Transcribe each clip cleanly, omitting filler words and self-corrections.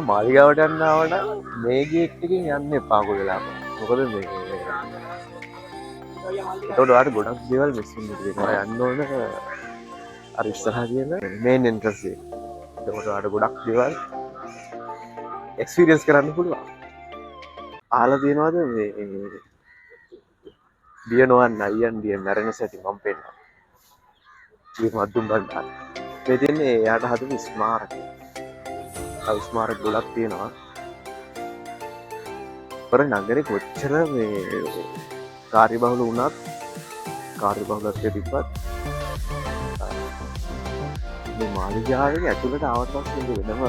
මාලිගාවට යන්න ආවට මේ ගේට් එකෙන් යන්න එපා කොහෙලම. මොකද මේ එතකොට ඔයාලට ගොඩක් දේවල් මිස් වෙනවා. යන්න ඕන අර ඉස්සරහා තියෙන මේන් එන්ට්‍රන්ස් එක. එතකොට ඔයාලට ගොඩක් දේවල් එක්ස්පීරියන්ස් කරන්න පුළුවන්. අහලා තියෙනවද මේ දියනෝන් අයියන් දිය මැරෙන සැටි මම පෙන්නනවා. මේ මද්දුම් බණ්ඩාර. මේ තියෙන්නේ එයාට හදපු ස්මාරකය. ස්මාරක ගොඩක් තියෙනවා. පර නගරේ කොච්චර මේ කාර්යබහුල වුණත් කාර්යබහුලත්වය තිබ්බත් මේ මාලිගාවේ ඇතුළට ආවට පස්සේ වෙනම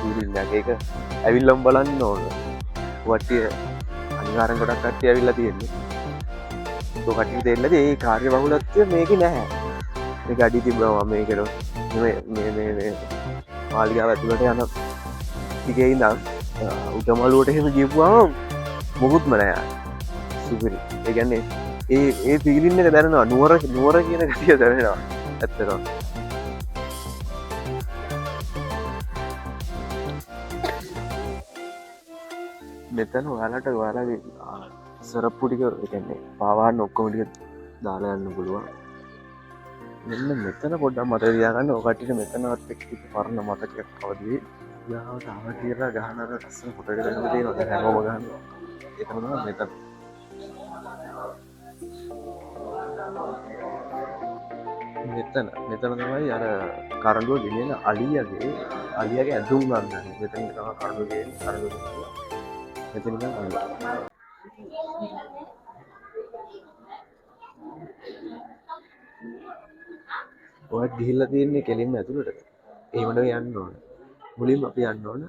ෆීලිං එකක්. ඒක ඇවිල්ලම බලන්න ඕන. වට්ටිය අනිවාර්යෙන් ගොඩක් කට්ටිය ඇවිල්ලා තියෙන්නේ. ඒක කට්ටිය දෙන්නද ඒ කාර්යබහුලත්වය මේකේ නැහැ. මේක අඩි තිබ්බම මේකට මේ මාලිගාව ඇතුළට යන ටිකේ ඉඳන් උඩමළුවට එහෙම ගිහුවාම මොකුත්ම නැහැ. සුපිරි. ඒ කියන්නේ ඒ ෆීලින් එක දැනෙනවා. නුවර කියන ගතිය දැනෙනවා. ඇත්තටම. මෙතන ඔයාලගේ සරප්පු ටික ඒ කියන්නේ පාවාන්න ඔක්කොම ටික දාලා යන්න පුළුවන්. මෙන්න මෙතන පොඩ්ඩක් මතක තියාගන්න. ඔය කට්ටියට මෙතනවත් එක්ක පරණ මතකයක් අවදී යාවට ආව කියලා ගහන අර ලස්සන ෆොටෝ එකක් ගන්න තියෙනවා. දැන් හැමෝම ගන්නවා. ඒක තමයි මෙතන. මෙතන තමයි අර කරඬුව ගෙනියන අලියාගේ ඇඳුම් ගන්නන්නේ. මෙතන තමයි කරඬුව ගෙනියන කරඬුව. මෙතන ඉඳන් අල්ලනවා. ඔයත් ගිහිල්ලා තියෙන්නේ කෙලින්ම ඇතුළටද? එහෙම නෙවෙයි යන්න ඕන. මුලින්ම අපි යන්න ඕන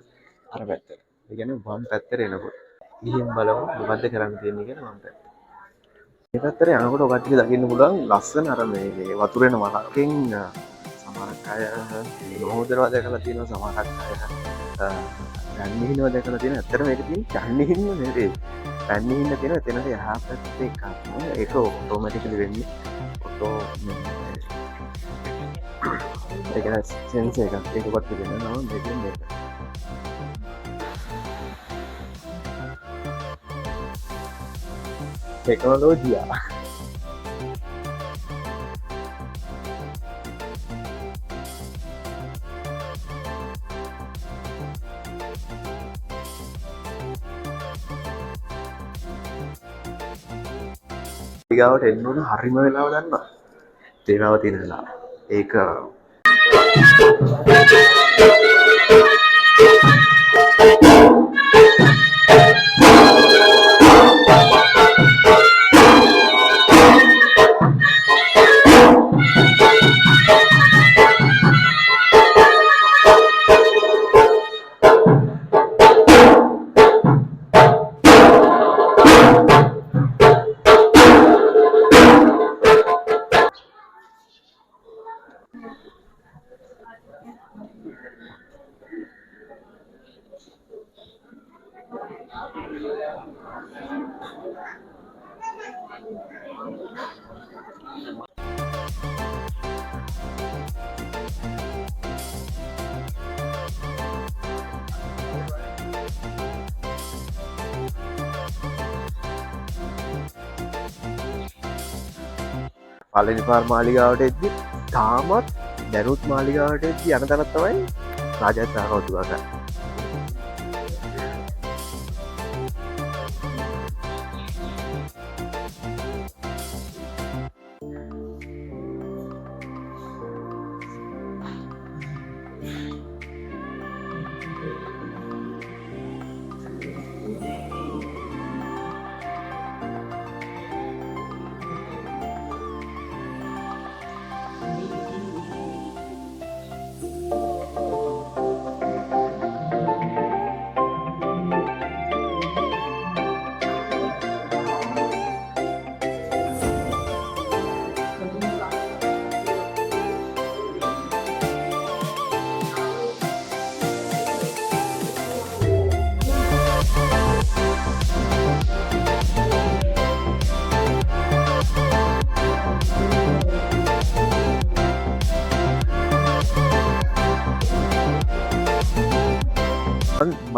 අර පැත්තට. ඒ කියන්නේ වම් පැත්තට එනකොට. ගිහින් බලමු මොකද්ද කරන්න තියෙන්නේ කියලා වම් පැත්ත. මේ පැත්තට යනකොට ඔය කට්ටිය දකින්න පුළුවන් ලස්සන අර මේ වතුරේන වලක්ෙන් සමහරක් අය නෝදනවා දැකලා තියෙනවා. සමහරක් අය ගන්නිහිනවා දැකලා තියෙනවා. ඇත්තට මේක තියෙන්නේ ගන්නිහින්න නෙවෙයි. ගන්නිහින්න තියෙන එතනට එහා පැත්තේ එකක්. ඒක ඔටෝමැටිකලි වෙන්නේ. ඒක සෙන්ස එකක්. ඒකවත් වෙනවා මේකෙන් මේක. ටෙක්නොලොජියා. ඊගාවට එන්න ඕන හරිම වෙලාව ගන්නවා. තේමාව තියෙන වෙලාව. ඒක පළවෙනි පාර මාලිගාවට එද්දි තාමත් දැනුත් මාලිගාවට එද්දි යන තැනක් තමයි රාජස්ථානෝතුගත.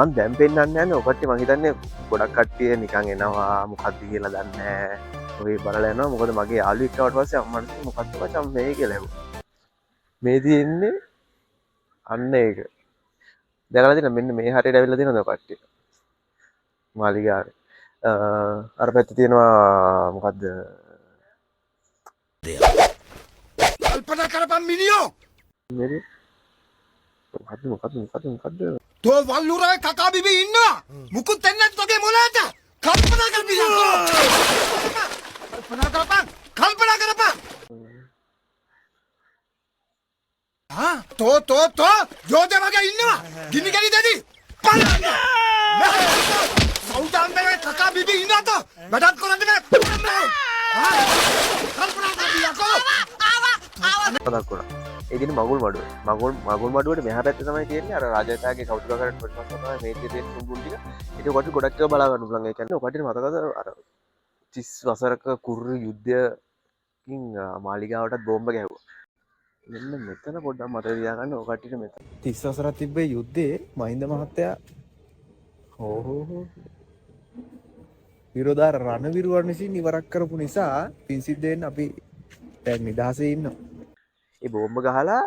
මන් දැන් පෙන්වන්න යන්නේ ඔකට මං හිතන්නේ ගොඩක් කට්ටිය නිකන් එනවා මොකක්ද කියලා දන්නේ නැහැ. ඔය බලලා යනවා මොකද මගේ යාළුවෙක් ආවට පස්සේ අම්මට මොකක්ද මචං මේ කියලා ඇහුවා. මේ තියෙන්නේ අන්න ඒක. දැකලා තියෙන මෙන්න මේ හරියට ඇවිල්ලා තියෙනවද කට්ටිය? මාලිගාවේ. අර පැත්තේ තියෙනවා මොකද්ද? කල්පනා කරපන් මිනියෝ. මේ මොකද්ද? තෝ වල්ලුරේ කකා බිබී ඉන්නවා. මුකුත් දෙන්නේ නැත් වගේ මොලේට. කල්පනා කර මිනියෝ. කල්පනා කරපන්. තෝ ජෝදේ වගේ ඉන්නවා. ගිනි ගනි දෙදි. බලන්න. සෞදාම්බේ කකා බිබී ඉන්නත. වැඩක් කරන්න බෑ. කල්පනා කර මිනියෝ. ඒදින මගුල් මඩුවට මෙහ පැත්ත තමයි තියෙන්නේ අර රාජතාගේ කවුතුකාරට පොඩ්ඩක් තමයි මේ තියෙන සුඹුල් ටික. ඒක කොට ගොඩක් ඒවා බලා ගන්න පුළුවන්. ඒ කියන්නේ ඔකට මතකද අර 30 වසරක කුරු යුද්ධයකින් මාලිගාවටත් බෝම්බ ගැහුවා. මෙන්න මෙතන පොඩ්ඩක් මතක තියාගන්න ඔය කට්ටියට මෙතන 30 වසරක් තිබ්බේ යුද්ධේ මහින්ද මහත්තයා විරෝධා රණවිරුවන් විසින් ඉවරක් කරපු නිසා පින් සිද්ධ වෙන්න අපි දැන් නිදහසේ ඉන්නවා. ඒ බෝම්බ ගහලා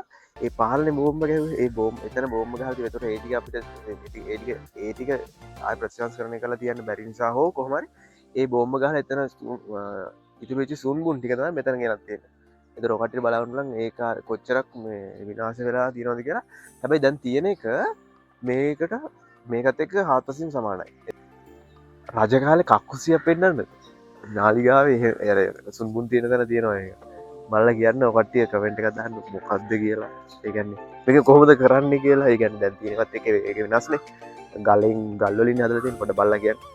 ඒ පහළනේ බෝම්බ ගැහුවේ ඒ බෝම්බ එතන බෝම්බ ගහලා තිබේ. ඒතකොට ඒ ටික අපිට ඒ ටික ආය ප්‍රතිසංස්කරණය කරලා තියන්න බැරි නිසා හෝ කොහොම හරි ඒ බෝම්බ ගහලා එතන ඉතුරු වෙච්ච සුන්බුන් ටික තමයි මෙතන ගෙනත් තියෙන්නේ. ඒතර ඔය කට්ටිය බලන්න නම් ඒක කොච්චරක් මේ විනාශ වෙලා තියෙනවද කියලා. හැබැයි දැන් තියෙන එක මේකත් එක්ක හාත්පසින් සමානයි. රජකාලේ කක්කුසියක් පෙන්නන්නද? නාලිගාවේ සුන්බුන් තියෙන තැන තියෙනවා ඒක. බලලා කියන්න ඔය කට්ටිය කමෙන්ට් එකක් දාන්න මොකද්ද කියලා. ඒ කියන්නේ මේක කොහොමද කරන්නේ කියලා. ඒ කියන්නේ දැන් තියෙනවත් එක්ක ඒක වෙනස්නේ. ගල් වලින් හදලා තියෙන පොඩ බලලා කියන්න.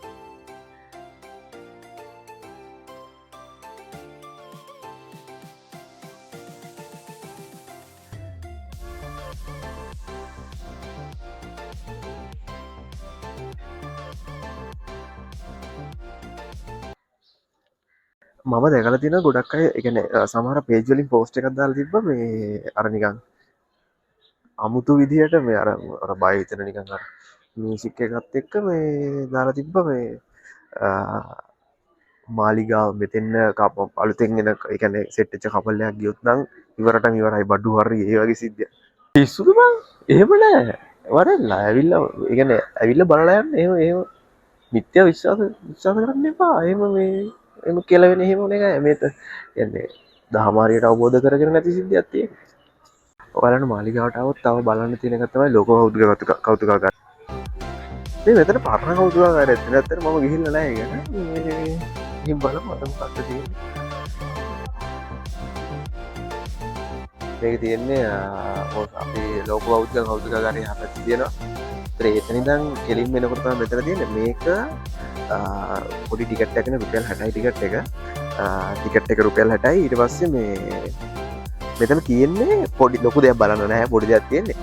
මම දැකලා තියෙන ගොඩක් අය ඒ කියන්නේ සමහර පේජ් වලින් පෝස්ට් එකක් දාලා තිබ්බා මේ අර නිකන් අමුතු විදිහට මේ අර බය හිතෙන නිකන් අර මියුසික් එකත් එක්ක මේ දාලා තිබ්බා මේ මාලිගාව මෙතෙන්න අලුතෙන් එන ඒ කියන්නේ සෙට් වෙච්ච කපල් එකක් ගියොත් නම් ඉවරටම ඉවරයි බඩු හරි ඒ වගේ සිද්ධියක්. පිස්සුද බං? එහෙම නෑ. වරෙල්ලා ඇවිල්ලා ඒ කියන්නේ ඇවිල්ලා බලලා යන්න එහෙම මිත්‍යා විශ්වාස කරන්න එපා. එහෙම මේ එම කෙලවෙන එහෙම නේ මේත කියන්නේ දහමාරියට අවබෝධ කරගෙන නැති සිද්ධියක් තියෙනවා. ඔයාලට මාලිගාවට આવොත් තව බලන්න තියෙන එක තමයි ලෝක කෞතුකාගාරය. මේ මෙතන පරණ කෞතුකාගාරයක් තියෙන. ඇත්තට මම ගිහිල්ලා නැහැ ඒක. මේ බලමු අද මොකක්ද තියෙන්නේ. මේක තියෙන්නේ අපි ලෝක කෞතුකාගාරයේ හැපැත්ත තියෙනවා. ඒතන ඉඳන් කෙලින්ම එනකොට තමයි මෙතන තියෙන්නේ. මේක පොඩි ටිකට් එකන රුපියල් 60යි ටිකට් එක. ටිකට් එක රුපියල් 60යි. ඊට පස්සේ මේ මෙතන තියෙන්නේ පොඩි ලොකු දෙයක් බලන්න නැහැ. පොඩි දෙයක් තියෙන්නේ.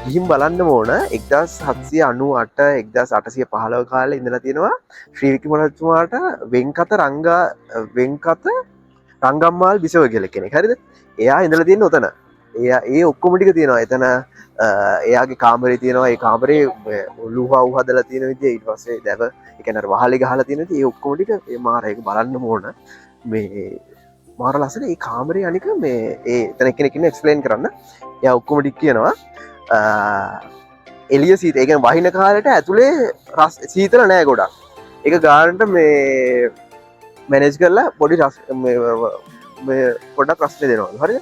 ගිහින් බලන්න ඕන 1798 1815 කාලේ ඉඳලා තියෙනවා ශ්‍රී වික්‍රමරජතුමාට වෙන්කත රංගම්මාල් බිසව කියලා කෙනෙක්. හරිද? එයා ඉඳලා තියෙන්නේ උතන. ඒ ඔක්කොම ටික තියෙනවා. එතන එයාගේ කාමරේ තියෙනවා. ඒ කාමරේ ඔලුව හදලා තියෙන විදිය ඊට පස්සේ දැව ඒ කියන්නේ අර වහලේ ගහලා තියෙන විදිය ඒ ඔක්කොම ටික ඒ මාර ඒක බලන්න ඕන. මේ මාර ලස්සන ඒ කාමරේ අනික මේ ඒ එතන කෙනෙක් ඉන්න එක්ස්ප්ලেইন කරන්න. එයා ඔක්කොම ටික කියනවා. එළිය සීත ඒ කියන්නේ වහින කාලේට ඇතුලේ සීතල නෑ ගොඩක්. ඒක ගානට මේ මැනේජ් කරලා පොඩි මේ පොඩක් රස්නේ දෙනවා. හරිද?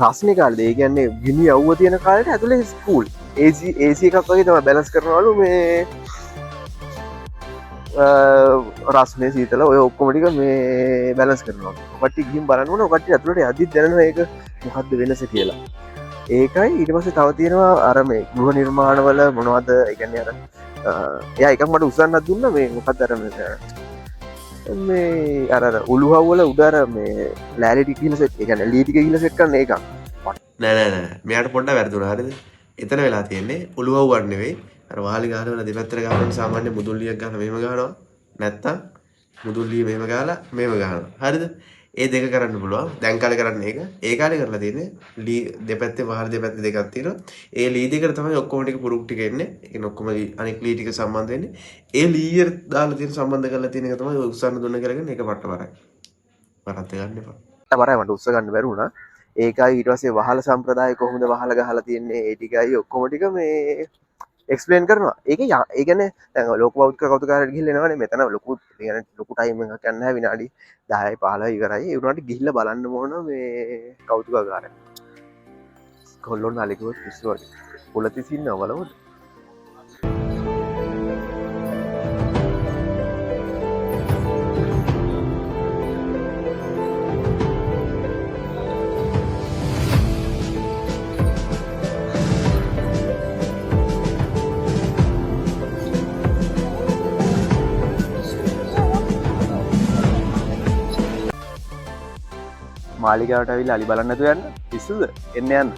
රස්නේ කාලේ ඒ කියන්නේ ගිනි අවුව තියෙන කාලේට ඇතුලේ ස්කූල් AC එකක් වගේ තමයි බැලන්ස් කරනවලු මේ රස්නේ සීතල ඔය ඔක්කොම ටික මේ බැලන්ස් කරනවා. ඔකට ගිහින් බලන්න ඕන. ඔකට ඇතුලට යද්දිත් දැනෙනවා ඒක මොකද්ද වෙනස කියලා. ඒකයි ඊට පස්සේ තව තියෙනවා අර මේ ගෘහ නිර්මාණවල මොනවද ඒ කියන්නේ අර එයා එකක් මට උසන්නත් දුන්නා මේ මොකක්ද අර මේ අර උළුහව් වල උඩ අර මේ ලෑලි ටික ගිහලා සෙට් ඒ කියන්නේ ලී ටික ගිහලා සෙට් කරන එකක් නෑ මෙයාට පොඩ්ඩක් වැරදුනා හරිද එතන වෙලා තියෙන්නේ උළුහව් වට නෙවෙයි අර වාලි ගහන වල දෙපැත්තට ගහනකොට සාමාන්‍ය මුදුල් ලියක් ගන්න මෙහෙම ගහනවා නැත්තම් මුදුල් ලිය මෙහෙම ගහලා මෙහෙම ගහනවා හරිද ඒ දෙක කරන්න පුළුවන්. දැන් කාලේ කරන්නේ ඒක. ඒ කාලේ කරලා තියෙන්නේ ලී දෙපැත්තේ වහල් දෙපැත්තේ දෙකක් තියෙනවා. ඒ ලී දෙකට තමයි ඔක්කොම ටික පුරුක් ටික එන්නේ. ඒ කියන්නේ ඔක්කොම අනික් ලී ටික සම්බන්ධ වෙන්නේ. ඒ ලීයට දාලා තියෙන සම්බන්ධ කරලා තියෙන එක තමයි ඔය උස්සන්න දුන්න කියලා කියන්නේ. ඒක පට්ටවරයි. වරද්ද ගන්න එපා. බරයි මට උස්ස ගන්න බැරි වුණා. ඒකයි ඊට පස්සේ වහල සම්ප්‍රදාය කොහොමද වහල ගහලා තියන්නේ ඒ ටිකයි ඔක්කොම ටික මේ එක්ස්ප්ලේන් කරනවා. ඒක ඒ කියන්නේ දැන් ලෝක බෞද්ධ කෞතුකාරයට ගිහිල්ලා එනවනේ මෙතන ලොකු يعني ලොකු ටයිම් එකක් යන්න නැහැ විනාඩි 10යි 15යි ඉවරයි. ඒ වුණාට ගිහිල්ලා බලන්න ඕන මේ කෞතුකාගාරය. කොල්ලොන් නාලිකුව පිස්සු වගේ. පොළතිස් ඉන්නව බලමුද? මාලිගාවට ඇවිල්ලා අලි බලන්න නැතුව යන්න පිස්සුද? එන්න යන්න.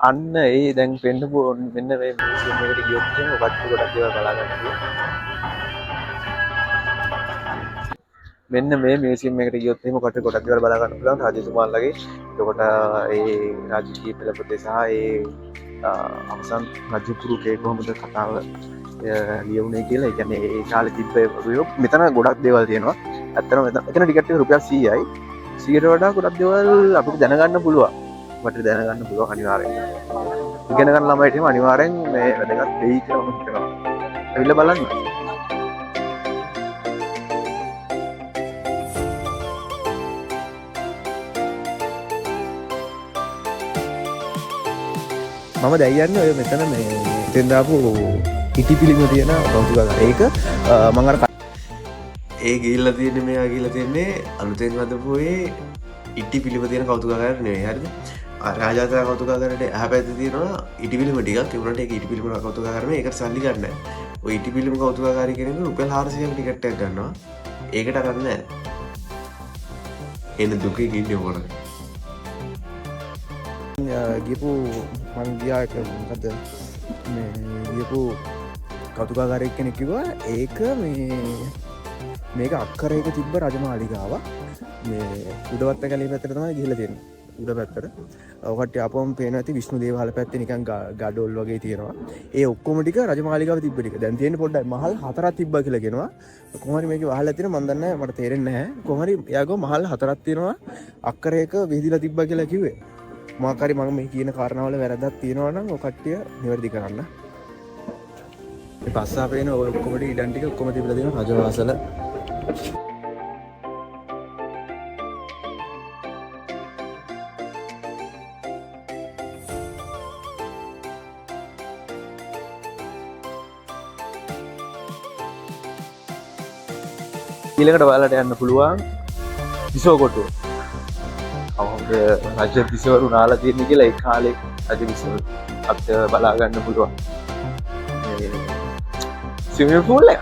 අන්න ඒ දැන් පෙන්නපු මෙන්න මේ මියුසියම් එකට ගියොත් එහෙම ඔකට ගොඩක් දේවල් බලා ගන්න පුළුවන්. මෙන්න මේ මියුසියම් එකට ගියොත් එහෙම ඔකට ගොඩක් දේවල් බලා ගන්න පුළුවන් රාජතුමාලගේ. එතකොට ඒ රාජකීය පෙළපොතේ සහ ඒ අවසන් රජපුරුකේ කොහොමද කතාව ලියුනේ කියලා. ඒ කියන්නේ ඒ කාලේ තිබ්බ මෙතන ගොඩක් දේවල් තියෙනවා. ඇත්තටම එතන ටිකට් එක රුපියල් 100යි. 100ට වඩා ගොඩක් දේවල් අපිට දැනගන්න පුළුවන්. මට දැනගන්න පුළුවන් අනිවාර්යෙන්. ඉගෙන ගන්න ළමයිට එහෙම අනිවාර්යෙන් මේ වැදගත් වෙයි කියලා මම හිතනවා. ඇවිල්ලා බලන්න. මම දැන් යන්නේ ඔය මෙතන මේ ඉතින් දාපු ඉටි පිළිම තියෙන කෞතුකාගාරය. ඒක මම අර ඒ ගිහිල්ලා තියෙන්නේ මෙයා ගිහිල්ලා තියෙන්නේ අලුතෙන් හදපු ඒ ඉටි පිළිම තියෙන කෞතුකාගාරය නෙවෙයි. හරිද? රාජාතර කෞතුකාගාරයට එහා පැත්තේ තියෙනවා ඉටි පිළිම ටිකක්. ඒ වුණාට ඒක ඉටි පිළිම කෞතුකාගාරය නෙවෙයි. ඒකට සල්ලි ගන්න නැහැ. ඔය ඉටි පිළිම කෞතුකාගාරය කියන්නේ රුපියල් 400ක ටිකට් එකක් ගන්නවා. ඒකට ගන්න නැහැ. එන්න දුකේ ඉන්නේ මොකටද? ගියපු මං ගියා එක මොකද මේ ගියපු කෞතුකාගාරයක් කෙනෙක් කිව්වා ඒක මේක අක්කරයක තිබ්බ රජමාලිගාව මේ උඩවත්ත කැලේ පැත්තට තමයි ගිහිල්ලා තියෙන්නේ. උඩ පැත්තට ඔකට අපවම පේනවා ඇති විෂ්ණු දේවාල පැත්තේ නිකන් ගඩොල් වගේ තියෙනවා. ඒ ඔක්කොම ටික රජමාලිගාව තිබ්බ ටික. දැන් තියෙන්නේ පොඩ්ඩක් මහල් 4ක් තිබ්බා කියලා කියනවා. කොහොම හරි මේකේ වහලා තියෙනවා මන් දන්නේ නැහැ මට තේරෙන්නේ නැහැ. කොහොම හරි එයාගෝ මහල් 4ක් තියෙනවා අක්කරයක විහිදිලා තිබ්බා කියලා කිව්වේ. මොකක් හරි මම මේ කියන කාරණාවල වැරද්දක් තියෙනවා නම් ඔය කට්ටිය නිවැරදි කරන්න. මේ පස්සා පේන ඔය ඔක්කොම ටික ඉඩම් ටික ඔක්කොම තිබිලා තියෙනවා රජවාසල. ඊළඟට ඔයාලට යන්න පුළුවන් විසෝකොටුව. අවුද රජ විසවරු නාලා තියෙන කියලා ඒ කාලේ රජ විසවරු අපිට බලා ගන්න පුළුවන්. ස්විමින් පූල් එක.